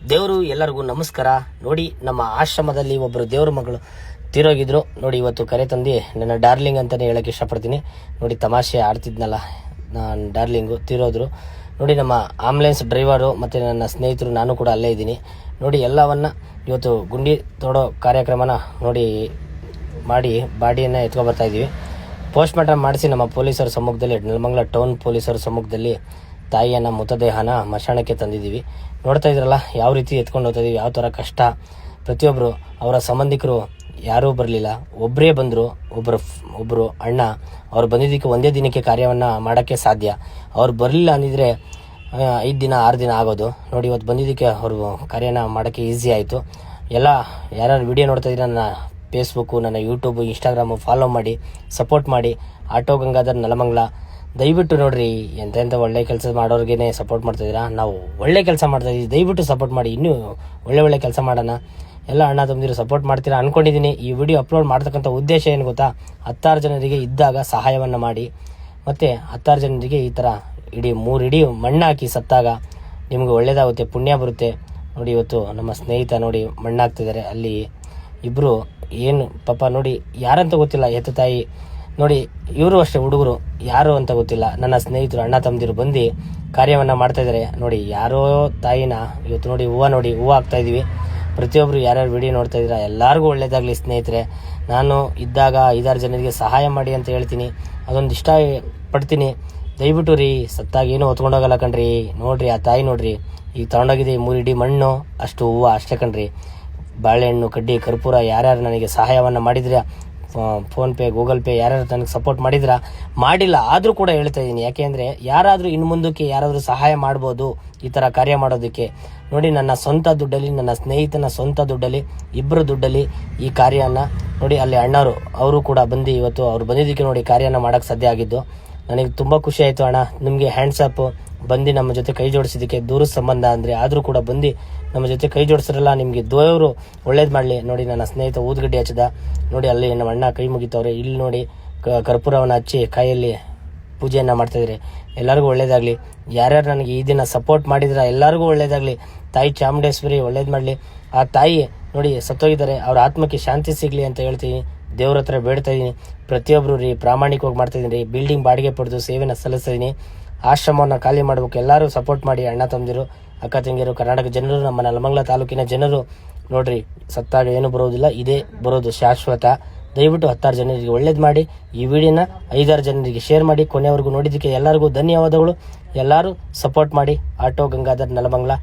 ದೇವರು ಎಲ್ಲರಿಗೂ ನಮಸ್ಕಾರ. ನೋಡಿ, ನಮ್ಮ ಆಶ್ರಮದಲ್ಲಿ ಒಬ್ಬರು ದೇವ್ರ ಮಗಳು ತೀರೋಗಿದ್ರು. ನೋಡಿ, ಇವತ್ತು ಕರೆ ತಂದು ನನ್ನ ಡಾರ್ಲಿಂಗ್ ಅಂತಲೇ ಹೇಳೋಕ್ಕೆ ಇಷ್ಟಪಡ್ತೀನಿ. ನೋಡಿ, ತಮಾಷೆ ಆಡ್ತಿದ್ನಲ್ಲ, ನಾನು ಡಾರ್ಲಿಂಗು ತೀರೋದ್ರು. ನೋಡಿ, ನಮ್ಮ ಆಂಬುಲೆನ್ಸ್ ಡ್ರೈವರು ಮತ್ತು ನನ್ನ ಸ್ನೇಹಿತರು, ನಾನು ಕೂಡ ಅಲ್ಲೇ ಇದ್ದೀನಿ. ನೋಡಿ, ಎಲ್ಲವನ್ನ ಇವತ್ತು ಗುಂಡಿ ತೋಡೋ ಕಾರ್ಯಕ್ರಮನ ನೋಡಿ ಮಾಡಿ ಬಾಡಿಯನ್ನು ಎತ್ಕೊಬರ್ತಾ ಇದ್ದೀವಿ. ಪೋಸ್ಟ್ ಮಾರ್ಟಮ್ ಮಾಡಿಸಿ ನಮ್ಮ ಪೊಲೀಸರ ಸಮ್ಮುಖದಲ್ಲಿ, ನೆಲಮಂಗಲ ಟೌನ್ ಪೊಲೀಸರ ಸಮ್ಮುಖದಲ್ಲಿ ತಾಯಿಯನ್ನು ಮೃತದೇಹನ ಮಶಾಣಕ್ಕೆ ತಂದಿದ್ದೀವಿ. ನೋಡ್ತಾ ಇದ್ರಲ್ಲ ಯಾವ ರೀತಿ ಎತ್ಕೊಂಡು ಹೋಗ್ತಾ ಇದೀವಿ, ಯಾವ ಥರ ಕಷ್ಟ. ಪ್ರತಿಯೊಬ್ಬರು ಅವರ ಸಂಬಂಧಿಕರು ಯಾರೂ ಬರಲಿಲ್ಲ, ಒಬ್ಬರೇ ಬಂದರು. ಒಬ್ಬರು ಅಣ್ಣ ಅವ್ರು ಬಂದಿದ್ದಕ್ಕೆ ಒಂದೇ ದಿನಕ್ಕೆ ಕಾರ್ಯವನ್ನು ಮಾಡೋಕ್ಕೆ ಸಾಧ್ಯ. ಅವ್ರು ಬರಲಿಲ್ಲ ಅಂದಿದ್ರೆ 5 ದಿನ 6 ದಿನ ಆಗೋದು. ನೋಡಿ, ಇವತ್ತು ಬಂದಿದ್ದಕ್ಕೆ ಅವರು ಕಾರ್ಯನ ಮಾಡೋಕ್ಕೆ ಈಸಿ ಆಯಿತು. ಎಲ್ಲ ಯಾರ್ಯಾರು ವಿಡಿಯೋ ನೋಡ್ತಾ ಇದ್ರೆ ನನ್ನ ಫೇಸ್ಬುಕ್ಕು, ನನ್ನ ಯೂಟ್ಯೂಬು, ಇನ್ಸ್ಟಾಗ್ರಾಮು ಫಾಲೋ ಮಾಡಿ, ಸಪೋರ್ಟ್ ಮಾಡಿ. ಆಟೋ ಗಂಗಾಧರ್ ನೆಲಮಂಗಲ ದಯವಿಟ್ಟು ನೋಡ್ರಿ, ಎಂತೆಂಥ ಒಳ್ಳೆ ಕೆಲಸ ಮಾಡೋರಿಗೇ ಸಪೋರ್ಟ್ ಮಾಡ್ತಾಯಿದ್ದೀರಾ. ನಾವು ಒಳ್ಳೆ ಕೆಲಸ ಮಾಡ್ತಾಯಿದ್ದೀವಿ, ದಯವಿಟ್ಟು ಸಪೋರ್ಟ್ ಮಾಡಿ. ಇನ್ನೂ ಒಳ್ಳೆ ಕೆಲಸ ಮಾಡೋಣ. ಎಲ್ಲ ಅಣ್ಣ ತಮ್ಮದಿರು ಸಪೋರ್ಟ್ ಮಾಡ್ತೀರಾ ಅಂದ್ಕೊಂಡಿದ್ದೀನಿ. ಈ ವಿಡಿಯೋ ಅಪ್ಲೋಡ್ ಮಾಡ್ತಕ್ಕಂಥ ಉದ್ದೇಶ ಏನು ಗೊತ್ತಾ, 16 ಜನರಿಗೆ ಇದ್ದಾಗ ಸಹಾಯವನ್ನು ಮಾಡಿ, ಮತ್ತು 16 ಜನರಿಗೆ ಈ ಥರ ಇಡೀ 3 ಇಡೀ ಮಣ್ಣು ಹಾಕಿ ಸತ್ತಾಗ ನಿಮಗೆ ಒಳ್ಳೇದಾಗುತ್ತೆ, ಪುಣ್ಯ ಬರುತ್ತೆ. ನೋಡಿ, ಇವತ್ತು ನಮ್ಮ ಸ್ನೇಹಿತ ನೋಡಿ ಮಣ್ಣು ಹಾಕ್ತಿದ್ದಾರೆ. ಅಲ್ಲಿ ಇಬ್ಬರು ಏನು ಪಾಪ ನೋಡಿ, ಯಾರಂತ ಗೊತ್ತಿಲ್ಲ, ಹೆತ್ತ ತಾಯಿ. ನೋಡಿ, ಇವರು ಅಷ್ಟೇ, ಹುಡುಗರು ಯಾರು ಅಂತ ಗೊತ್ತಿಲ್ಲ. ನನ್ನ ಸ್ನೇಹಿತರು ಅಣ್ಣ ತಮ್ಮದಿರು ಬಂದು ಕಾರ್ಯವನ್ನು ಮಾಡ್ತಾಯಿದ್ದಾರೆ. ನೋಡಿ, ಯಾರೋ ತಾಯಿನ ಇವತ್ತು ನೋಡಿ ಹೂವು ಹಾಕ್ತಾಯಿದ್ದೀವಿ. ಪ್ರತಿಯೊಬ್ಬರು ಯಾರ್ಯಾರು ವಿಡಿಯೋ ನೋಡ್ತಾ ಇದ್ದೀರಾ ಎಲ್ಲರಿಗೂ ಒಳ್ಳೇದಾಗಲಿ ಸ್ನೇಹಿತರೆ. ನಾನು ಇದ್ದಾಗ 5-6 ಜನರಿಗೆ ಸಹಾಯ ಮಾಡಿ ಅಂತ ಹೇಳ್ತೀನಿ. ಅದೊಂದು ಇಷ್ಟ ಪಡ್ತೀನಿ. ದಯವಿಟ್ಟು ರೀ, ಸತ್ತಾಗ ಏನೂ ಹೊತ್ಕೊಂಡೋಗಲ್ಲ ಕಣ್ರಿ. ನೋಡ್ರಿ, ಆ ತಾಯಿ ನೋಡ್ರಿ, ಈಗ ತಗೊಂಡೋಗಿದೆ 3 ಇಡೀ ಮಣ್ಣು, ಅಷ್ಟು ಹೂವು ಅಷ್ಟೇ ಕಣ್ರಿ. ಬಾಳೆಹಣ್ಣು, ಕಡ್ಡಿ, ಕರ್ಪೂರ ಯಾರ್ಯಾರು ನನಗೆ ಸಹಾಯವನ್ನು ಮಾಡಿದ್ರೆ, ಫೋನ್ಪೇ, ಗೂಗಲ್ ಪೇ ಯಾರ್ಯಾರು ನನಗೆ ಸಪೋರ್ಟ್ ಮಾಡಿಲ್ಲ ಆದರೂ ಕೂಡ ಹೇಳ್ತಾ ಇದ್ದೀನಿ. ಯಾಕೆಂದರೆ ಯಾರಾದರೂ ಇನ್ನು ಮುಂದಕ್ಕೆ ಯಾರಾದರೂ ಸಹಾಯ ಮಾಡ್ಬೋದು ಈ ಥರ ಕಾರ್ಯ ಮಾಡೋದಕ್ಕೆ. ನೋಡಿ, ನನ್ನ ಸ್ವಂತ ದುಡ್ಡಲ್ಲಿ, ನನ್ನ ಸ್ನೇಹಿತನ ಸ್ವಂತ ದುಡ್ಡಲ್ಲಿ, ಇಬ್ಬರು ದುಡ್ಡಲ್ಲಿ ಈ ಕಾರ್ಯನ ನೋಡಿ, ಅಲ್ಲಿ ಅಣ್ಣವರು ಅವರು ಕೂಡ ಬಂದು ಇವತ್ತು ಅವ್ರು ಬಂದಿದ್ದಕ್ಕೆ ನೋಡಿ ಕಾರ್ಯನ ಮಾಡೋಕ್ಕೆ ಸಾಧ್ಯ ಆಗಿದ್ದು. ನನಗೆ ತುಂಬ ಖುಷಿ ಆಯಿತು ಅಣ್ಣ. ನಿಮಗೆ ಹ್ಯಾಂಡ್ಸಪ್ ಬಂದು ನಮ್ಮ ಜೊತೆ ಕೈ ಜೋಡಿಸಿದ್ದಕ್ಕೆ. ದೂರದ ಸಂಬಂಧ ಅಂದರೆ ಆದರೂ ಕೂಡ ಬಂದು ನಮ್ಮ ಜೊತೆ ಕೈ ಜೋಡಿಸಿರಲ್ಲ. ನಿಮಗೆ ದೇವರು ಒಳ್ಳೇದು ಮಾಡಲಿ. ನೋಡಿ, ನನ್ನ ಸ್ನೇಹಿತ ಊದುಗಡ್ಡಿ ಹಚ್ಚದ. ನೋಡಿ, ಅಲ್ಲಿ ನಮ್ಮ ಅಣ್ಣ ಕೈ ಮುಗಿತವ್ರೆ. ಇಲ್ಲಿ ನೋಡಿ, ಕರ್ಪೂರವನ್ನು ಹಚ್ಚಿ ಕೈಯಲ್ಲಿ ಪೂಜೆಯನ್ನು ಮಾಡ್ತಾಯಿದ್ರೆ. ಎಲ್ಲರಿಗೂ ಒಳ್ಳೇದಾಗಲಿ. ಯಾರ್ಯಾರು ನನಗೆ ಈ ದಿನ ಸಪೋರ್ಟ್ ಮಾಡಿದ್ರೆ ಎಲ್ಲರಿಗೂ ಒಳ್ಳೇದಾಗಲಿ. ತಾಯಿ ಚಾಮುಂಡೇಶ್ವರಿ ಒಳ್ಳೇದು ಮಾಡಲಿ. ಆ ತಾಯಿ ನೋಡಿ ಸತ್ತೋಗಿದ್ದಾರೆ, ಅವ್ರ ಆತ್ಮಕ್ಕೆ ಶಾಂತಿ ಸಿಗಲಿ ಅಂತ ಹೇಳ್ತೀನಿ. ದೇವ್ರ ಹತ್ರ ಬೇಡ್ತಾ ಇದ್ದೀನಿ. ಪ್ರತಿಯೊಬ್ಬರು ರೀ ಪ್ರಾಮಾಣಿಕವಾಗಿ ಮಾಡ್ತಾಯಿದ್ದೀನಿ ರೀ. ಬಿಲ್ಡಿಂಗ್ ಬಾಡಿಗೆ ಪಡೆದು ಸೇವೆನ ಸಲ್ಲಿಸ್ತಾಯಿದ್ದೀನಿ. ಆಶ್ರಮವನ್ನು ಖಾಲಿ ಮಾಡಬೇಕು. ಎಲ್ಲರೂ ಸಪೋರ್ಟ್ ಮಾಡಿ. ಅಣ್ಣ ತಮ್ಮದಿರು, ಅಕ್ಕ ತಂಗಿಯರು, ಕರ್ನಾಟಕ ಜನರು, ನಮ್ಮ ನೆಲಮಂಗಲ ತಾಲೂಕಿನ ಜನರು ನೋಡ್ರಿ, ಸತ್ತಾಗ ಏನು ಬರೋದಿಲ್ಲ, ಇದೇ ಬರೋದು ಶಾಶ್ವತ. ದಯವಿಟ್ಟು 16 ಜನರಿಗೆ ಒಳ್ಳೇದು ಮಾಡಿ. ಈ ವಿಡಿಯೋನ 5-6 ಜನರಿಗೆ ಶೇರ್ ಮಾಡಿ. ಕೊನೆಯವರೆಗೂ ನೋಡಿದ್ದಕ್ಕೆ ಎಲ್ಲರಿಗೂ ಧನ್ಯವಾದಗಳು. ಎಲ್ಲರೂ ಸಪೋರ್ಟ್ ಮಾಡಿ. ಆಟೋ ಗಂಗಾಧರ್ ನೆಲಮಂಗಲ.